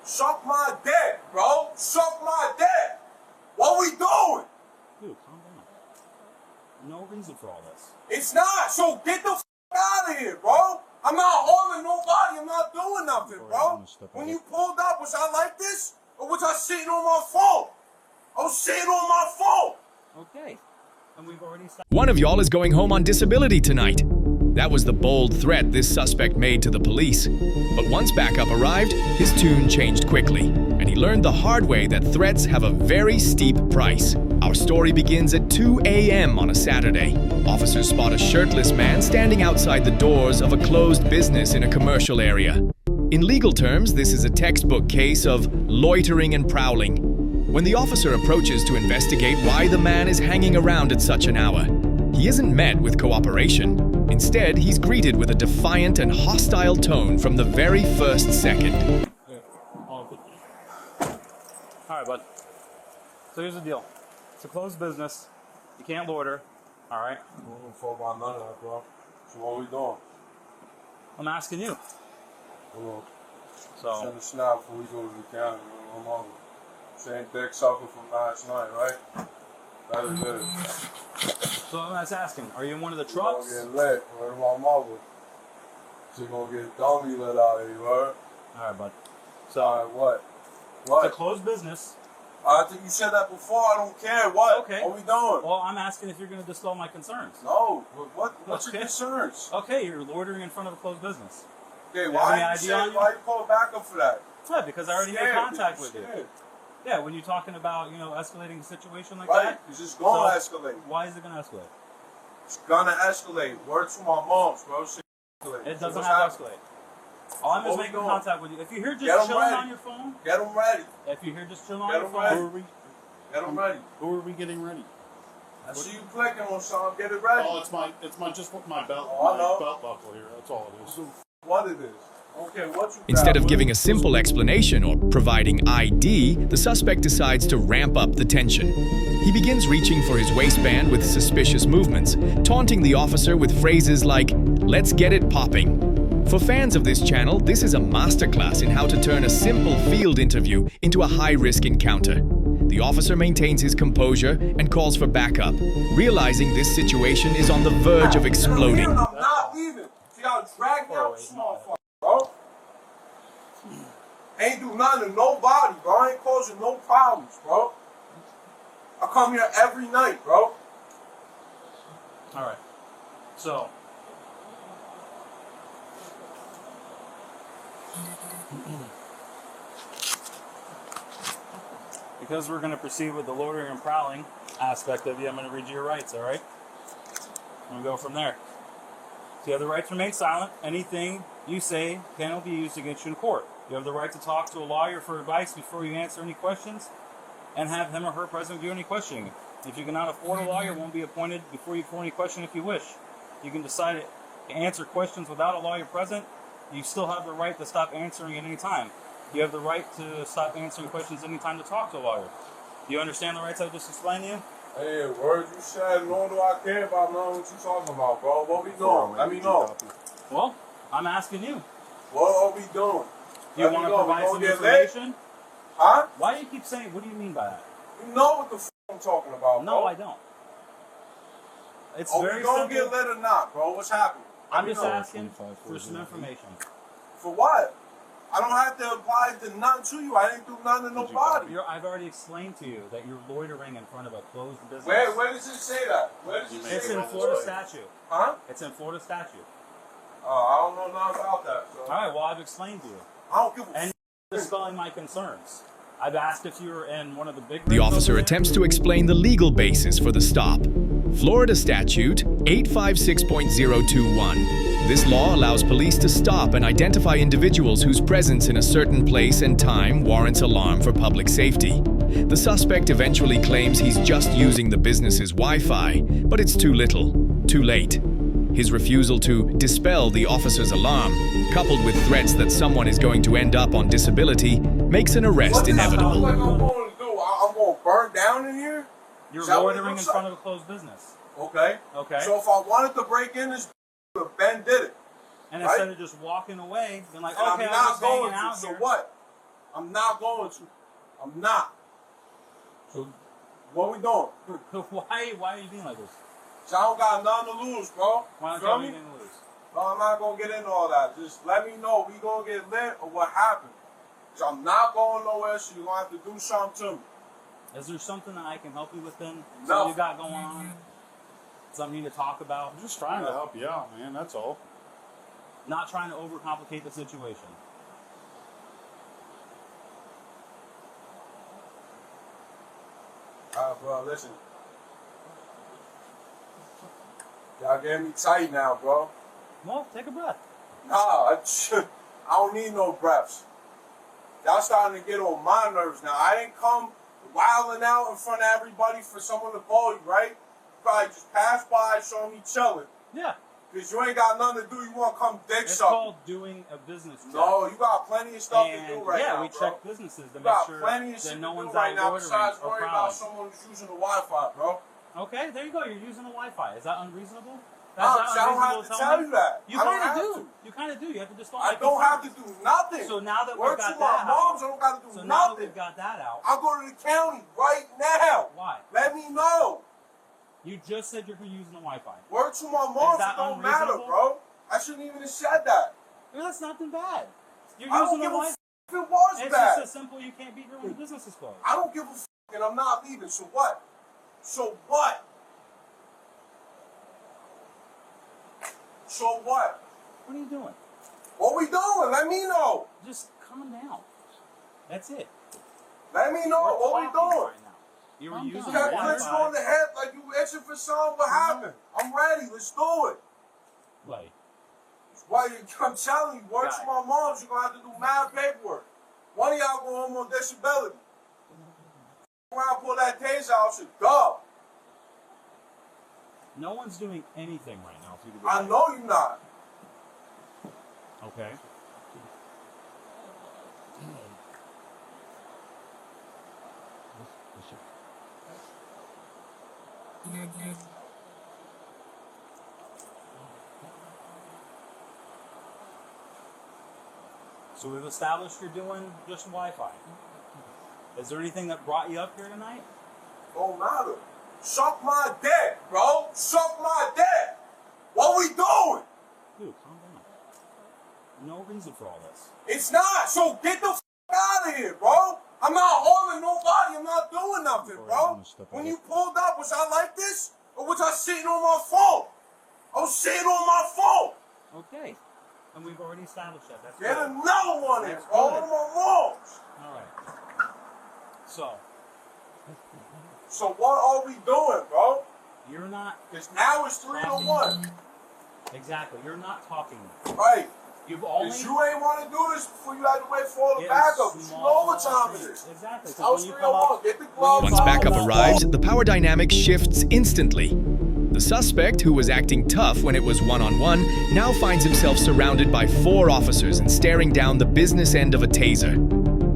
Suck my dick, bro. Suck my dick. What we doing? Dude, calm down. No reason for all this. It's not. So get the out of here, bro. I'm not harming nobody. I'm not doing nothing, bro. When you pulled up, was I like this? Or was I sitting on my phone? I was sitting on my phone. Okay. And we've already stopped. One of y'all is going home on disability tonight. That was the bold threat this suspect made to the police. But once backup arrived, his tune changed quickly, and he learned the hard way that threats have a very steep price. Our story begins at 2 a.m. on a Saturday. Officers spot a shirtless man standing outside the doors of a closed business in a commercial area. In legal terms, this is a textbook case of loitering and prowling. When the officer approaches to investigate why the man is hanging around at such an hour, he isn't met with cooperation. Instead, he's greeted with a defiant and hostile tone from the very first second. All right, bud. So here's the deal. It's a closed business. You can't loiter. All right? I don't fuck about none of that, bro. So what we doing? I'm asking you. Hold on. So. Send a snap before we go to the county. I'm over. Same dick sucker from last night, right? That is it. So I'm just asking, are you in one of the trucks? She gonna get lit. Where my mother? She gonna get dummy lit out of you, right? All right, bud. So. Alright, what? What? It's a closed business. I think you said that before. I don't care. What? Okay. What we doing? Well, I'm asking if you're going to dispel my concerns. No. What's Okay. your concerns? Okay, you're loitering in front of a closed business. Okay, You why have any ID on you? why you call backup for that? Why? Because I already had Scared, contact you're with you. scared. Yeah, when you're talking about, escalating a situation like Right? that. It's just gonna escalate. Why is it going to escalate? It's gonna escalate. Word to my moms, bro. Shit escalate. It doesn't What's have to happening? escalate. All I'm What just we making doing? contact with you. If you're here Get 'em just chilling ready. on your phone, Get them ready. if you're here just chilling on Get your 'em phone, ready. Who are we? Get them ready. Who are we getting ready? I see you clicking on something. Get it ready. Oh, it's my belt, Oh, I know. belt buckle here. That's all it is. What it is. Okay, what you Instead got? of giving a simple explanation or providing ID, the suspect decides to ramp up the tension. He begins reaching for his waistband with suspicious movements, taunting the officer with phrases like, "Let's get it popping." For fans of this channel, this is a masterclass in how to turn a simple field interview into a high-risk encounter. The officer maintains his composure and calls for backup, realizing this situation is on the verge of exploding. I'm not leaving. See how I dragged me out this motherfucker, bro? Ain't do nothing to nobody, bro. I ain't causing no problems, bro. I come here every night, bro. all right. So, because we're going to proceed with the loitering and prowling aspect of you, I'm going to read you your rights, all right? I'm going to go from there. So you have the right to remain silent. Anything you say cannot be used against you in court. You have the right to talk to a lawyer for advice before you answer any questions and have him or her present do any questioning. If you cannot afford a lawyer, one will be appointed before you for any question if you wish. You can decide to answer questions without a lawyer present. You still have the right to stop answering at any time. You have the right to stop answering questions any time to talk to a lawyer. Do you understand the rights I just explained to you? Hey, words you said, nor do I care about knowing what you talking about, bro. What we doing? Let me know. Well, I'm asking you. What are we doing? You want to provide some lit? information? Huh? Why do you keep saying, what do you mean by that? You know what the f I'm talking about, bro. No, I don't. It's Are very we gonna simple. get lit or not, bro? What's happening? I'm Let me just know. asking for some information. For what? I don't have to apply to nothing to you. I didn't do nothing to nobody. I've already explained to you that you're loitering in front of a closed business. Where does it say that? Where does it say It's in that? Florida statute. Huh? It's in Florida statute. I don't know nothing about that. So. All right, well, I've explained to you. I don't give a And you're dispelling my concerns. I've asked if you were in one of the big... The officer attempts to explain the legal basis for the stop. Florida Statute 856.021. This law allows police to stop and identify individuals whose presence in a certain place and time warrants alarm for public safety. The suspect eventually claims he's just using the business's Wi-Fi, but it's too little, too late. His refusal to dispel the officer's alarm, coupled with threats that someone is going to end up on disability, makes an arrest inevitable. What I'm going to do? I'm going to burn down in here? You're loitering in front of a closed business. Okay. Okay. So if I wanted to break in this, Ben did it. And right? instead of just walking away, being like, And okay, I'm I'm not just hanging going out to. So here. what? I'm not going to. I'm not. So, What we doing? why are you being like this? So I don't got nothing to lose, bro. Why don't you Feel have me? anything to lose? No, I'm not gonna get into all that. Just let me know we gonna get lit or what happened. So I'm not going nowhere, so you're gonna have to do something to me. Is there something that I can help you with then? No. Something you got going on? Something you need to talk about? I'm just trying to help you out, man. That's all. Not trying to overcomplicate the situation. Bro, listen. Y'all getting me tight now, bro. Well, take a breath. Nah, I don't need no breaths. Y'all starting to get on my nerves now. I didn't come wilding out in front of everybody for someone to call you, right? You probably just pass by, show me chilling. Yeah. Because you ain't got nothing to do. You want to come dick It's sucking. called doing a business check. No, you got plenty of stuff And to do right now, we bro. check businesses to You make got sure plenty of that shit no to one's do right out now loitering besides or worry about prowling. someone who's using the Wi-Fi, bro. Okay, there you go. You're using the Wi-Fi. Is that unreasonable? I don't have to tell you that. You I don't kind of have do. to. You kind of do. You have to just. I don't have to do nothing. So now that Word we've got to that my moms, I out, don't got to do so now that nothing. we've got that out, I'll go to the county right now. why? Let me know. You just said you're using the Wi-Fi. Word to my moms, that it don't matter, unreasonable? bro. I shouldn't even have said that. Well, that's nothing bad. You're I don't using the give a Wi-Fi. f if it was It's bad. just as simple. You can't be here when the business is closed. I don't give a f and I'm not leaving. So what? So what? So what? What are you doing? What we doing? Let me know. Just calm down. That's it. Let me know. We're What we talking doing? right now. You were Calm using You the got down. clicks Wi-Fi. on the head like you itching for something. What happened? I'm ready. Let's do it. Like, Why I'm telling you, word Got to it. my moms, you're gonna have to do mad paperwork. One of y'all go home on disability. When I pull that taser out, I should go. no one's doing anything right now. If you could I know you're not. Okay. So we've established you're doing just Wi-Fi. Is there anything that brought you up here tonight? Don't matter. Suck my dick, bro. Suck my dick. What we doing? Dude, calm down. No reason for all this. It's not. So get the f out of here, bro. I'm not harming nobody. I'm not doing nothing, bro. When you pulled up, was I like this? Or was I sitting on my phone? I was sitting on my phone. Okay. And we've already established that. That's Get good. another one in, That's bro. good. One of my moms. All right. So what are we doing, bro? You're not Because now it's 3 to 1. exactly. You're not talking. Right. You've only Because you ain't want to do this before you had to wait for all the in backup. You small know what time it things. is. Exactly. 'Cause I was when 3 you to come 1. up, Get the gloves Once off. backup arrives, the power dynamic shifts instantly. The suspect, who was acting tough when it was one-on-one, now finds himself surrounded by 4 officers and staring down the business end of a taser.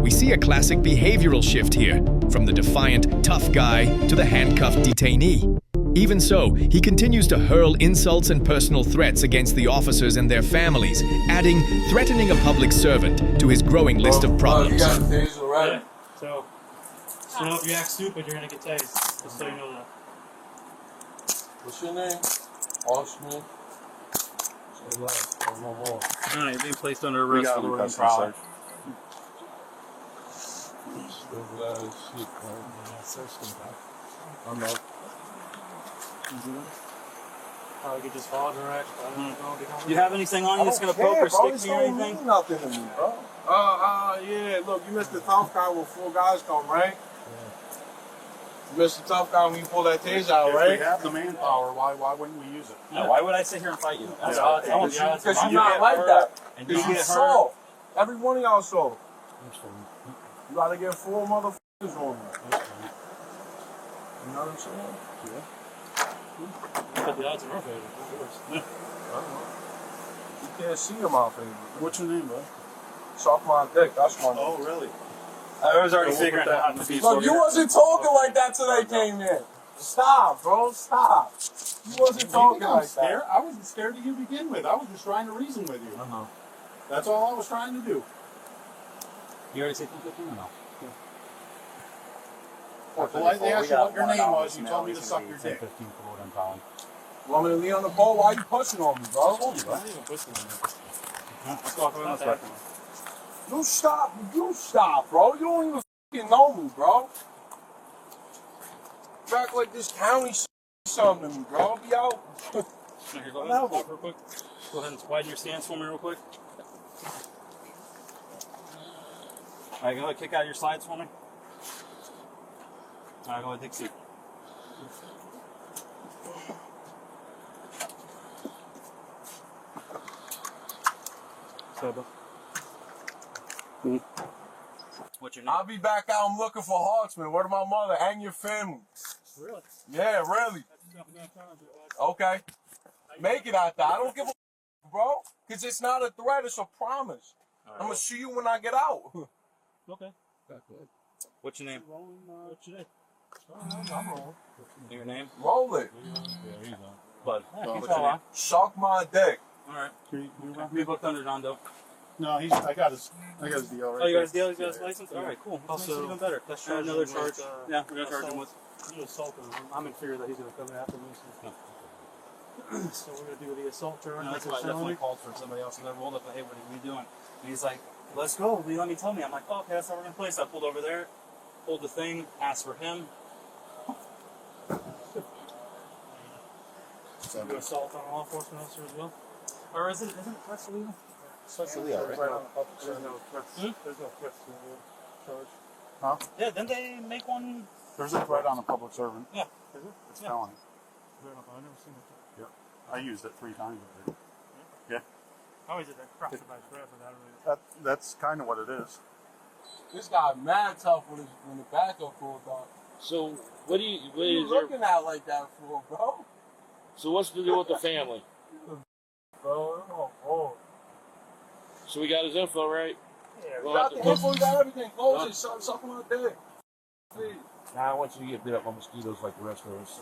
We see a classic behavioral shift here, from the defiant, tough guy to the handcuffed detainee. Even so, he continues to hurl insults and personal threats against the officers and their families, adding threatening a public servant to his growing list of problems. You got the taser already. Yeah. So if you act stupid, you're gonna get tased. Just so you know that. What's your name? Osman. Say less. Or no more. All right, you're being placed under We arrest got for him loitering and custody prowling. Stupid ass shit, man. Yeah, so stupid. I know. Probably get just fall direct. You have anything on you that's gonna poke or stick to you or anything? Mean nothing to me, bro. Yeah. Look, you missed the tough guy when 4 guys come, right? You missed the tough guy when you pull that taser out, If right? we have the manpower, why wouldn't we use it? Yeah, why would I sit here and fight you? That's Yeah. all it's telling you. Because you're not like that. And you Because you get hurt. soft. Every one of y'all soft. You gotta get 4 motherfuckers on you. You know what I'm saying? Put the odds in our favor. You can't see in my favor. What's your name, bro? Suck my dick, that's my name. Oh, really? I was already So we'll figuring put that out in how to the be Look, you wasn't talking like that till they came in. Stop, bro, stop. You wasn't You talking think I'm like scared? that. I wasn't scared to you to begin with. I was just trying to reason with you. I know. That's all I was trying to do. You already said 215 or no? Well, they asked you what your name was. You told me to suck your dick. 15 for what I'm calling. You want me to lean on the pole? Why are you pushing on me, bro? Let's walk over this way. You stop, bro. You don't even fucking know me, bro. You act like this county something to me, bro. I'll be out. Here, go ahead and walk real quick. Go ahead and widen your stance for me real quick. Alright, go ahead, kick out your slides for me. Alright, go ahead, take a seat. What's your name? I'll be back out. I'm looking for Hartsman. Where to my mother and your family? Really? Yeah, really. Okay. Make it out there. I don't give a bro. Because it's not a threat, it's a promise. Right. I'm going to see you when I get out. Okay. What's your name? What's your name? Your name? Roll it. Bud. Suck my dick. Alright. We booked under John Doe. No, I got his deal right. Oh, you got his deal? You got his license? Alright, cool. Also, even better. Let's try another charge. Yeah, we're going to charge him with. You assaulted him. I'm in fear that he's going to come after me. So we're going to do the assault charge. No, that's why I definitely called for somebody else. And I rolled up and, hey, what are you doing? And he's like, let's go. Will you let me tell me? I'm like, oh, okay, that's how we're going to play. So I pulled over there, pulled the thing, asked for him. So you assault on a law enforcement officer as well? Or isn't threats illegal? There's no threats. There's no threats to the charge. Huh? Yeah, didn't they make one? There's a threat on a public servant. Yeah. Is it? It's felony. I've never seen it. Yep. I used it 3 times already. Yeah. How is it that crossed by threat for that? That's kind of what it is. This guy mad tough when the backup pulled up. So what What is are you looking at like that for, bro? So what's the deal with the family? Bro, oh. So we got his info right. Yeah, We got the info, we got everything. Close it, something like that. Now I want you to get bit up by mosquitoes like the rest of us.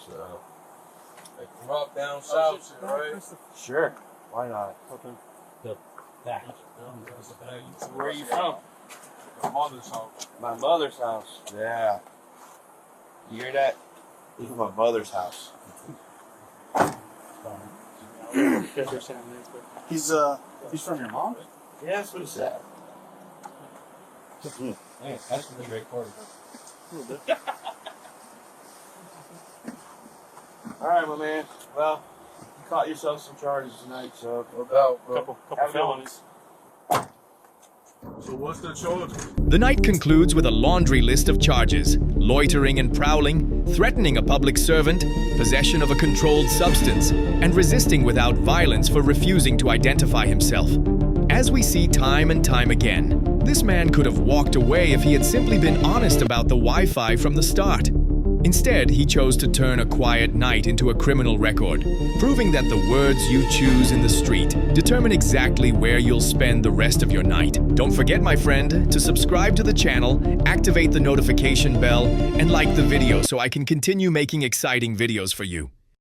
So They corrupt down south, shit, right? sure, why not? The back. So where are you from? My mother's house. My mother's house. Yeah. You hear that? This is my mother's house. He's from your mom? Yeah, that's what he said. Man, that's a great party. All right, my man. Well, you caught yourself some charges tonight, so no doubt, bro. couple Have a good one. felonies. So what's the charge? The night concludes with a laundry list of charges: loitering and prowling, threatening a public servant, possession of a controlled substance, and resisting without violence for refusing to identify himself. As we see time and time again, this man could have walked away if he had simply been honest about the Wi-Fi from the start. Instead, he chose to turn a quiet night into a criminal record, proving that the words you choose in the street determine exactly where you'll spend the rest of your night. Don't forget, my friend, to subscribe to the channel, activate the notification bell, and like the video so I can continue making exciting videos for you.